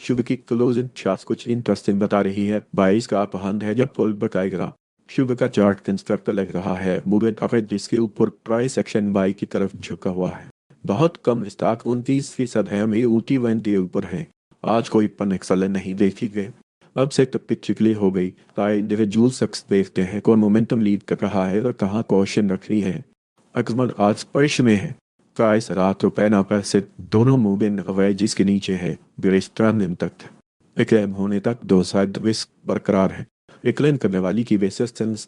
शुभ की closing chart कुछ interesting बता रही है। 22 का अप हैंड है जब पुल बताएगा। शुभ का चार्ट कंस्ट्रक्ट लग रहा है, मूवमेंट अगर जिसके ऊपर प्राइस एक्शन बाई की तरफ झुका हुआ है। बहुत कम स्टॉक 29% है में ऊटी वन के ऊपर है। आज कोई पन एक्सल नहीं देखी गई। अब से टप्पी चिकली हो गई। ताई इंडिविजुअल सक्स देखते हैं कौन मोमेंटम लीड कर रहा है और कहाँ क्वेश्चन रख रही है। अकबर आज स्पर्श में है। प्राइस ₹7 नब्बे से दोनों मूवमेंट अवय जिसके नीचे है बिरेस्ट्रान तक। एक्लेम होने तक दो साइड रिस्क बरकरार है। एक्लेम करने वाली की रेसिस्टेंस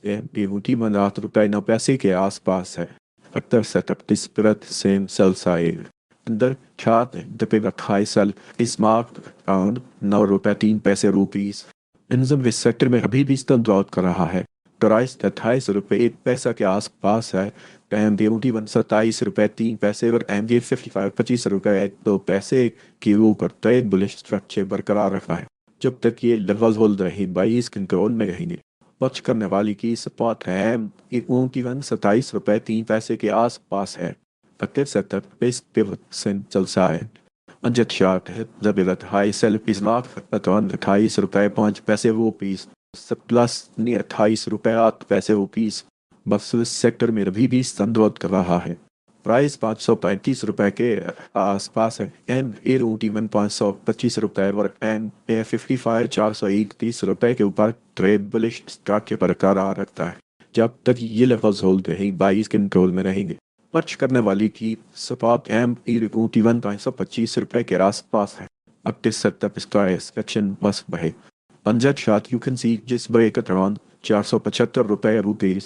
ऊटी वन ₹8.90 के आसपास है। Akhtar setup डिस्परत same sell side अंदर छात दबे 28 साल इस मार्क राउंड ₹9.03 रुपीस। इंजम इस सेक्टर में अभी भी स्तंभ आउट कर रहा है। प्राइस ₹28.01 के आसपास है। MD 27.03 और MD 55 ₹25.2 के ऊपर ट्रेड बुलिश स्ट्रक्चर बरकरार रखा है। जब तक ये लेवल होल्ड रही 22 कंट्रोल में रहेंगे। वॉच करने वाली की सपोर्ट है MD 27.03 के आसपास है। Active setup based pivot sin चलता है। अनजट शार्ट है जबरत हाई सेल पीस मार्क अटॉन ₹28.5 रुपीस सब प्लस ने ₹28.8 रुपीस। बस इस सेक्टर में अभी भी संदर्भ कर रहा है। प्राइस ₹535 के आसपास है। MA 525 और MA 55 ₹431 के ऊपर ट्रेड बुलिश स्ट्रक्चर बरकरार रखता है। जब तक ये लेवल्स होल्ड रहे 22 कंट्रोल में रहेंगे। पर्च करने वाली की सपोर्ट MA 51.25 के आसपास है। अब this setup is price action बस बहे। Unjust shot you can see just break at around ₹475 rupees.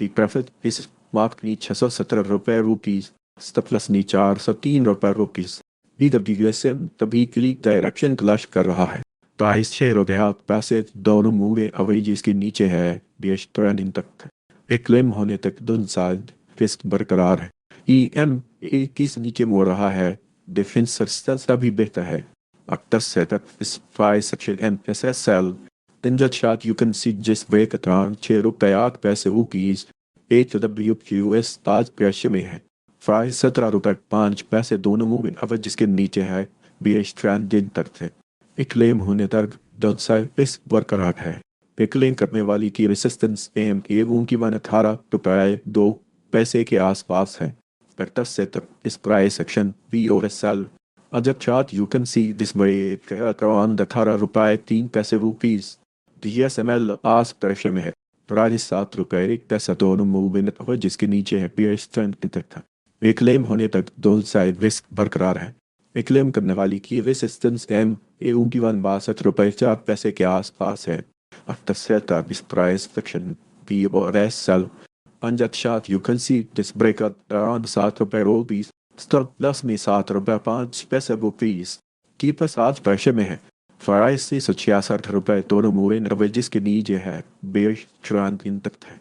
The profit is marked knee ₹617 stop loss knee ₹403 BWSM तभी क्लिक डायरेक्शन क्लश कर रहा है। प्राइस ₹6 दोनों मूवे अवेजेस के नीचे है। बेस ट्रेंडिंग तक एक क्लेम होने तक दोनों साइड फिस्ट बरकरार है। EMA किस नीचे मोड़ रहा है। डिफेंस सस्ता भी बेहतर है। अक्टर setup is price section MSSL Ninja chart you can see just break at around ₹6.08 rupees. HWQS Taj pressure में है। प्राइस ₹17.05 दोनों मूव अब जिसके नीचे है। BH ट्रेंड दिन तक है। एक क्लेम होने तक डाउनसाइड रिस्क बरकरार है। क्लेम करने वाली की रेसिस्टेंस MA की ₹18.02 के आसपास है। Vector setup is price action VOSL. Other chart you can see this way around ₹18.03 DSML us pressure में है। प्राइस ₹7.01 दोनों मूवमेंट और जिसके नीचे है पियर स्ट्रेंथ तक था। एक क्लेम होने तक दो साइड रिस्क बरकरार है। एक क्लेम करने वाली की रेसिस्टेंस MA 62.04 के आसपास है। After setup is price action VOSL. On that chart you can see this breakout around ₹7 stop loss में ₹7.05 की पास आज प्रेशर में है। प्राइस से ₹66 दोनों मूविंग एवरेजेस के नीचे है। बेयरिश ट्रेंड इन तक है।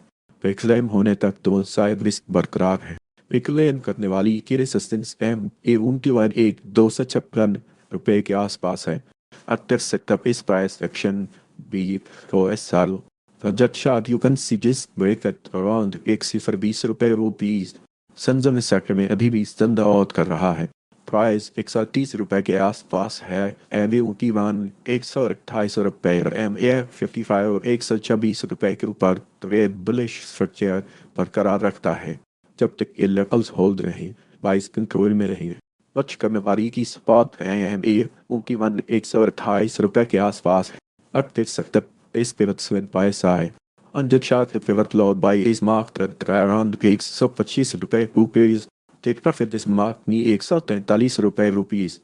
क्लेम होने तक दो साइड रिस्क बरकरार है। क्लेम करने वाली की रेसिस्टेंस MA 256 के आसपास है। After setup is price action BOSL. That chart you can see this break at around ₹120 संजम इस सेक्टर में अभी भी stand out कर रहा है। प्राइस ₹130 के आसपास है। MA 128 और MA 55 और ₹126 के ऊपर ट्रेड बुलिश स्ट्रक्चर बरकरार रखता है। जब तक ये लेवल्स होल्ड रहे 22 कंट्रोल में रहे। वॉच करने वाली की स्पॉट है MA 128 के आसपास है। अब देख सकते इस pivot swing by side. Under chart the pivot low by is marked at around ₹125 Take profit is marked नी ₹143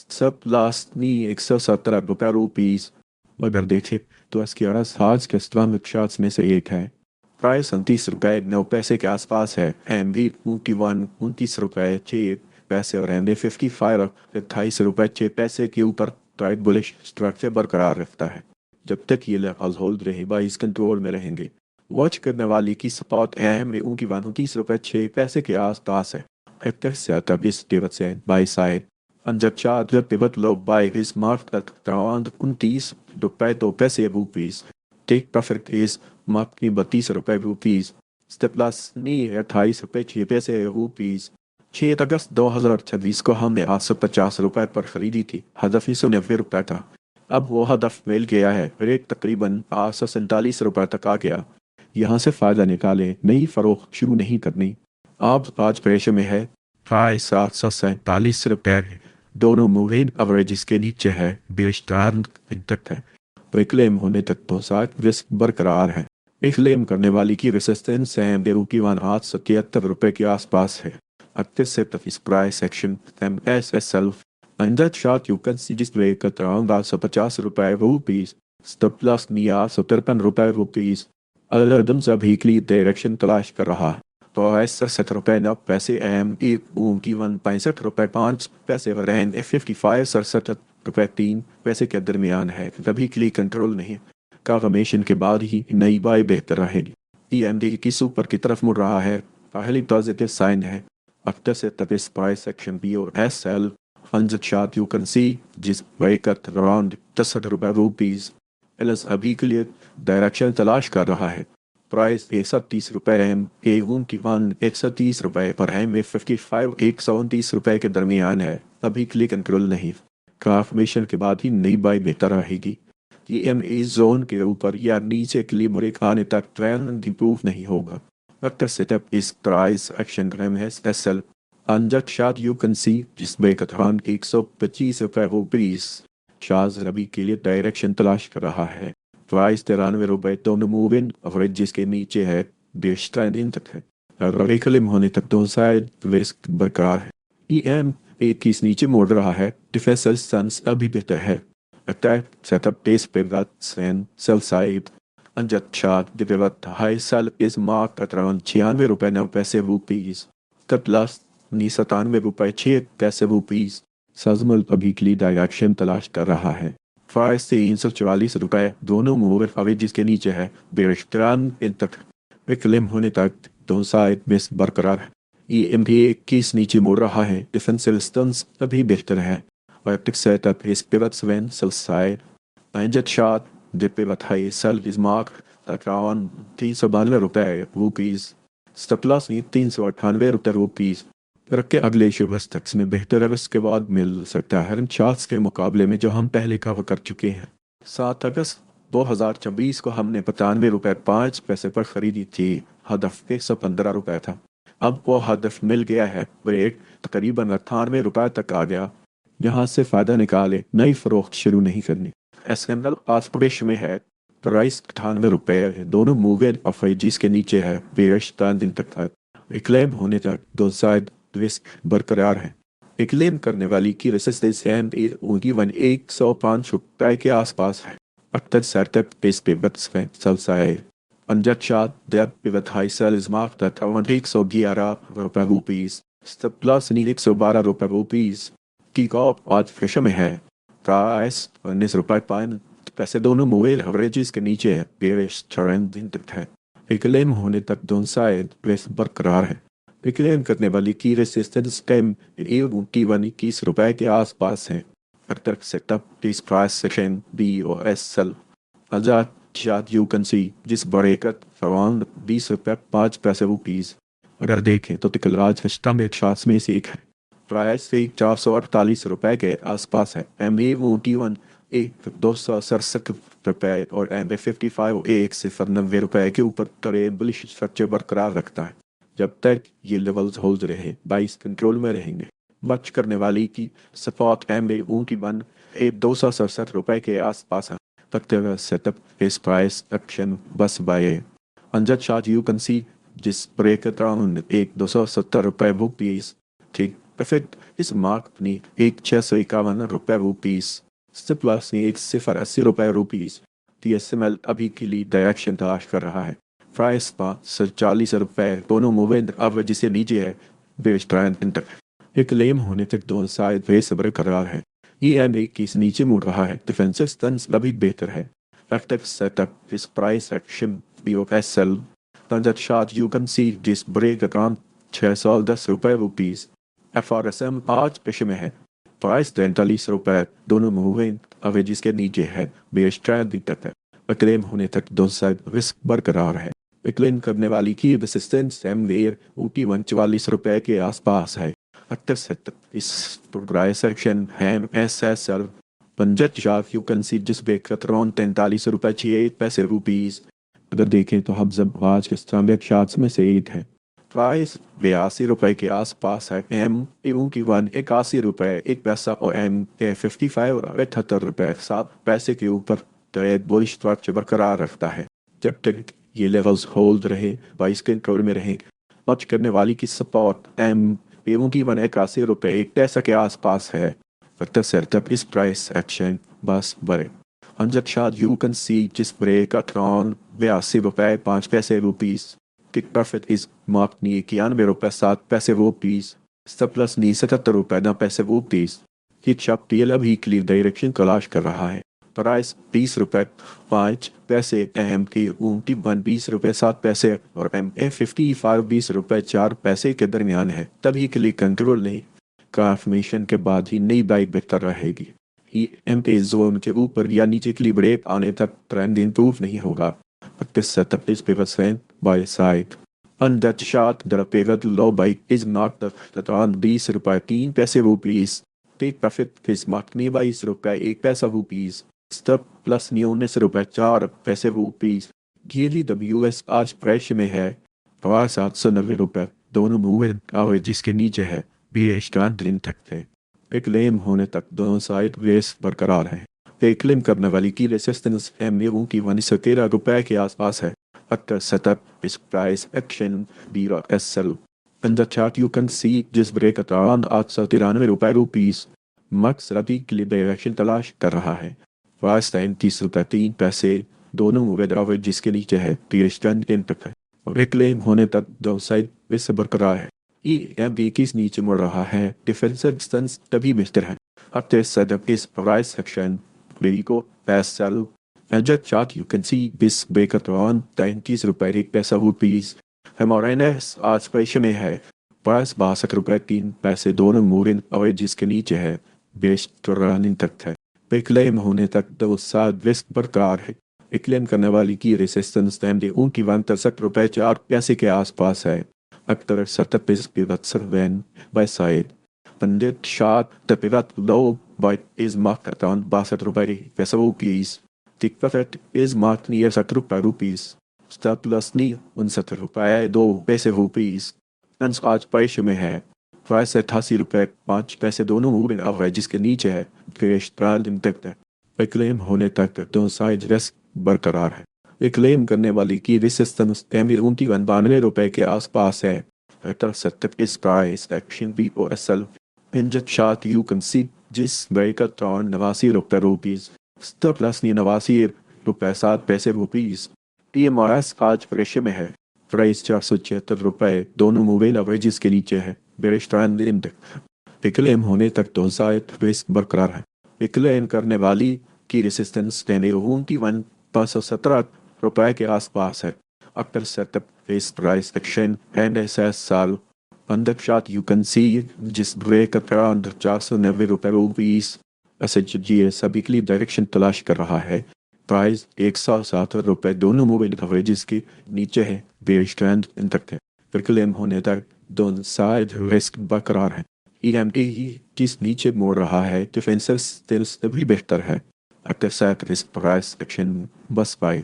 सब लास्ट नी ₹117 मगर देखे तो इसके आज के स्ट्रॉन्ग चार्ट्स में से एक है। प्राइस ₹29.09 के आसपास है। MD 29.6 और MD 55 ₹28.6 के ऊपर ट्रेड बुलिश स्ट्रक्चर बरकरार रखता है। जब तक ये लेवल्स होल्ड रहे 22 कंट्रोल में रहेंगे। वॉच करने वाली की सपोर्ट MA 29.6 के आसपास है। After setup is pivot set by side. Under chart the pivot low by is marked at around ₹29.2 Take profit is marked knee ₹32 Step loss नी ₹28.6 6 अगस्त 2026 को हमने ₹850 पर खरीदी थी। हदफ ₹90 था। अब वो हदफ मिल गया है, रेट तकरीबन 847 रुपये तक आ गया। यहाँ से फ़ायदा निकालें, नई फ़रोख्त शुरू नहीं करनी। आप आज पेशे में है, प्राइस 747 रुपये, दोनों मूविंग एवरेज के नीचे है, बेशतर तक है। तो क्लेम होने तक तो साथ रिस्क बरकरार है। क्लेम करने वाली की रेसिस्टेंस है बेरू की 877 रुपये के आसपास है। Active set of his price action MSSL. And that shot you can see just break at around 850 rupees. Stop loss निया 53 रुपये। एल्गोरिथम अभी के लिए डायरेक्शन तलाश कर रहा है। तो ऐसा 7 रुपये नौ पैसे एम एक की 1 65 रुपये 5 पैसे रेंज 55 67 रुपये 3 पैसे के दरमियान है। तभी के लिए कंट्रोल नहीं, कन्फर्मेशन के बाद ही नई बाई बेहतर रहेगी। EMD की ऊपर की तरफ मुड़ रहा है, पहली पॉजिटिव साइन है। After set up his price action BOSL 100 shot you can see just break at around 10 रुपये। एलएस अभी के लिए डायरेक्शन तलाश कर रहा है। प्राइस 130 रुपये एम एवं की 130 रुपये पर है में 55 129 रुपये के दरमियान है। अभी के लिए कंट्रोल नहीं, कन्फर्मेशन के बाद ही नई बाई बेहतर रहेगी। EMA जोन के ऊपर या नीचे के लिए ब्रेक आने तक ट्रेंड इंप्रूव नहीं होगा। After setup is price action MSSL 100 shot you can see जिस break at around 125 रुपये। शाज रबी के लिए डायरेक्शन तलाश कर रहा है। प्राइस 93 रुपये दोनों मूविंग एवरेज जिसके नीचे है, बेशतर दिन तक है। और क्लेम होने तक दो साइड रिस्क बरकरार है। EM 21 नीचे मोड़ रहा है, डिफेंसिव स्टैंस अभी बेहतर है। अटैक सेटअप टेस्ट पे sell side Anjat shot developed high sell is marked at around 96 रुपये 9 पैसे। Cut loss 97 रुपये 6 पैसे। सजमल अभी के लिए डायरेक्शन तलाश कर रहा है। प्राइस 344 रुपये दोनों मूवर अवेज जिसके नीचे है, बेशतरान इन तक क्लेम होने तक दो साइड में बरकरार है। EMP 21 नीचे मोड़ रहा है, डिफेंसिव स्टंस अभी बेहतर है। और सेटअप इस pivot when sell side Anjat shot the pivot high sell is marked at around 392 रुपये। स्टॉप लॉस 398 रुपये। रखे अगले शुभस तक में बेहतर है, उसके बाद मिल सकता है इन चार्ट्स के मुकाबले में जो हम पहले कवर कर चुके हैं। 7 अगस्त 2024 को हमने 95 रुपये 5 पैसे पर खरीदी थी। हदफ 115 रुपये था। अब वो हदफ मिल गया है, ब्रेक तकरीबन 98 रुपये तक आ गया। यहाँ से फ़ायदा निकाले, नई फ़रोख्त शुरू नहीं करनी। SML आसपड़ेश में है, प्राइस 98 रुपये दोनों मूवेड ऑफरेज के नीचे है, बेशतर दिन तक था। क्लेम होने तक दो साइड रिस्क बरकरार है। क्लेम करने वाली की रेसिस्टेंस उनकी 105 रुपये के आसपास है। अक्सर सेटअप पेस पे बट्समैन सबसाए अंजट शाद डेप pivot high sale is marked at around 111 रुपये। स्टॉप लॉस 112 रुपये की कॉप आज फ्रेश में है। प्राइस 19 रुपये 5 पैसे दोनों मोबाइल एवरेजेस के नीचे है, बेशतर दिन तक है। क्लेम होने तक दोनों साइड रेस बरकरार है। क्लेम करने वाली की रेसिस्टेंस टाइम 21 रुपये के आसपास है। अक्सर setup this price section BOSL आजाद शाद यू कैन सी जिस बरेकत अराउंड 20 रुपये 5 पैसे। अगर देखें तो तिकलराज हस्टम एक शास में से एक है। प्राइस से 448 रुपये के आसपास है। MA21 एक 267 रुपये और MA55 190 रुपये के ऊपर ट्रेड बुलिश स्ट्रक्चर बरकरार रखता है। जब तक ये लेवल्स होल्ड रहे, 22 कंट्रोल में रहेंगे। बच करने वाली की सपोर्ट MA21 एक 267 रुपये के आसपास है। तक सेटअप इस प्राइस एक्शन बस बाय अंजद शाद यू कैन सी जिस ब्रेक अराउंड एक 270 रुपये ठीक परफेक्ट इस मार्क अपनी 651 रुपये। प्लस 180 रुपये। TSML अभी के लिए डायरेक्शन तलाश कर रहा है। प्राइस 40 रुपये दोनों मूवेंट एवरेज से नीचे है, बेशतर तक क्लेम होने तक दोनों साइड बेस बरकरार है। EMA की नीचे मुड़ रहा है, डिफेंसिव स्टंस अभी बेहतर है। Active setup is price action BOSL Tanjat shot you can see this break around 610 रुपये। FRSM आज पेशे में है, प्राइस 43 रुपये दोनों मूविंग एवरेज के नीचे है, बेशतर दिन तक है। क्लेम होने तक दो साइड रिस्क बरकरार है। क्लेम करने वाली की रेसिस्टेंस MWare 44 रुपये के आसपास है। Active setup is price action है MSSL पंजत शार्क यू कैन सी जिस पे कतरौन 43 रुपये 68 पैसे रुपीस। अगर देखें तो हम जब आज के स्टैंडर्ड शार्ट्स में से एक है। प्राइस 82 रुपये के आसपास है। एम एवं की 81 रुपये 1 पैसा और एम ए 55 और 78 रुपये 7 पैसे के ऊपर ट्रेड बुलिश स्ट्रक्चर बरकरार रखता है। जब तक ये लेवल्स होल्ड रहे 22 के कंट्रोल में रहे। लॉन्च करने वाली की सपोर्ट एम एवं की 81 रुपये 1 पैसा के आसपास है। But the setup is price action बस बड़े अंजट शाद यू कैन सी जिस ब्रेक अट्रॉन 82 रुपये 5 पैसे rupees. Kick profit is mark near 91 रुपये 7 पैसे रुपीस। सब प्लस नी 77 रुपये 9 पैसे रुपीस। हिट शॉप टीएल अभी क्लियर डायरेक्शन तलाश कर रहा है। प्राइस 20 रुपये 5 पैसे एम की 20 रुपये 7 पैसे और एम ए 55 20 रुपये 4 पैसे के दरमियान है। तभी के लिए कंट्रोल नहीं कन्फर्मेशन के बाद ही नई बाइक बेहतर रहेगी। ही एम पे जोन के ऊपर या नीचे के लिए ब्रेक आने तक ट्रेंड इंप्रूव नहीं होगा। This setup is percent by side. On that chart, the pivot low by is not the on 20 रुपये 3 पैसे rupees. Take profit is marked नहीं 22 रुपये 1 पैसा रुपीस। Stop plus 19 रुपये 4 पैसे रुपीस। गियरली WS आज प्राइस में है 790 रुपये। दोनों मूवमेंट आवे जिसके नीचे है बीएच दिन तक थे। एक क्लेम होने तक दोनों साइड रेस बरकरार है। एक क्लेम करने वाली की रेसिस्टेंस एम एवं की 13 रुपये के आसपास है। अक्टर setup is price action BSL in the chart you can see जिस ब्रेक अराउंड 893 रुपये रुपीस। मक्स रबी के लिए डायरेक्शन तलाश कर रहा है। प्राइस 33 रुपये 3 पैसे। दोनों मूवमेंट जिसके नीचे है बीएच दिन तक है और एक क्लेम होने तक दोनों साइड रेस बरकरार है। EMB किस नीचे मुड़ रहा है। डिफेंसिव स्टंस तभी बेहतर है। After setup is price section Rico PSL Major chart you can see this break around 33 रुपये 1 पैसा रुपीस। MRNS आज पैसे में है। प्राइस 62 रुपये 3 पैसे। दोनों मूविंग और जिसके नीचे है बेस्ट रनिंग तक है। क्लेम होने तक दो साथ वेस्ट बरकरार है। क्लेम करने वाली की रेसिस्टेंस टाइम दे उनकी 63 रुपये 4 पैसे के आसपास है। After setup is pivot survey by side. Pandit shot the pivot low by is marked around 62 रुपये 1 पैसा rupees. Tick profit is marked near 70 rupees. Stop loss नी 69 रुपये 2 पैसे रुपीस। अंश आज पैसे में है। प्राइस 88 रुपये 5 पैसे। दोनों मूविंग एवरेज जिसके नीचे है क्रेश ट्रायल तक है। क्लेम होने तक दोनों साइड रेस्ट बरकरार है। क्लेम करने वाली की रेसिस्टेंस 92 रुपये के आसपास है। Setup is price action BOSL इंजट शार्ट यू कैन सी जिस ब्रेक अराउंड 89 रुपये रुपीस। स्टॉप लॉस 89 रुपये 7 पैसे रुपीस। TMRS आज प्रेशर में है। प्राइस 476 रुपये। दोनों मोबाइल एवरेजेस के नीचे है बेरिश ट्रेंड तक। क्लेम होने तक दो साइड रिस्क बरकरार है। क्लेम करने वाली की रेसिस्टेंस 517 रुपये के आसपास है। अक्टर setup is price action NSS साल पंदक शाट यू कैन सी जिस ब्रेक अराउंड 490 रुपये रुपीस। SHG सभी के लिए डायरेक्शन तलाश कर रहा है। प्राइस 107 रुपये। दोनों मोबाइल कवरेजेस के नीचे है बेरिश ट्रेंड तक है। फिर क्लेम होने तक दोनों साइड रिस्क बरकरार है। EMT जिस नीचे मोड़ रहा है डिफेंसिव स्टिल्स तभी बेहतर है। After set is price action bus by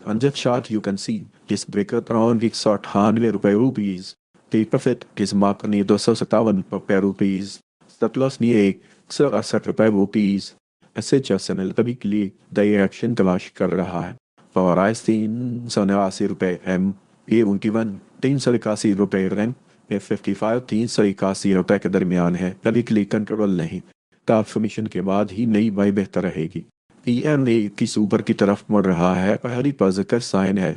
Anjat chart you can see this breaker around 198 रुपये rupees. Take profit is marked near 257 रुपये रुपीस। Stop loss near 168 रुपये रुपीस। SHSNL तभी के लिए डायरेक्शन तलाश कर रहा है। प्राइस 389 रुपये M ए 381 रुपये रैंक 55 381 रुपये के दरमियान है। तभी के लिए कंट्रोल नहीं। ट्रांसफॉर्मेशन के बाद ही नई बाई बेहतर रहेगी। EMA की ऊपर की तरफ मुड़ रहा है। पहली पॉजिटिव साइन है।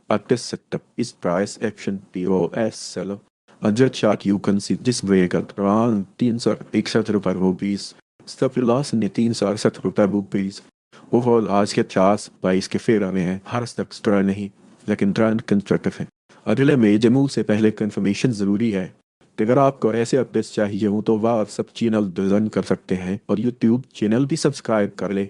After setup is price action BOSL अंजट चार्ट यू कैन सी जिस ब्रेक अराउंड 361 रुपये रुपीस। स्टॉप लॉस ने 368 रुपये रुपीस। ओवरऑल आज के चार्ट 22 के फेरा में है। हर स्टॉक स्ट्रॉय नहीं लेकिन ट्रेंड कंस्ट्रक्टिव है। अगले में जमू से पहले कंफर्मेशन ज़रूरी है। अगर आपको ऐसे अपडेट्स चाहिए हो तो WhatsApp चैनल डिज़ाइन कर सकते हैं और YouTube चैनल भी सब्सक्राइब कर ले।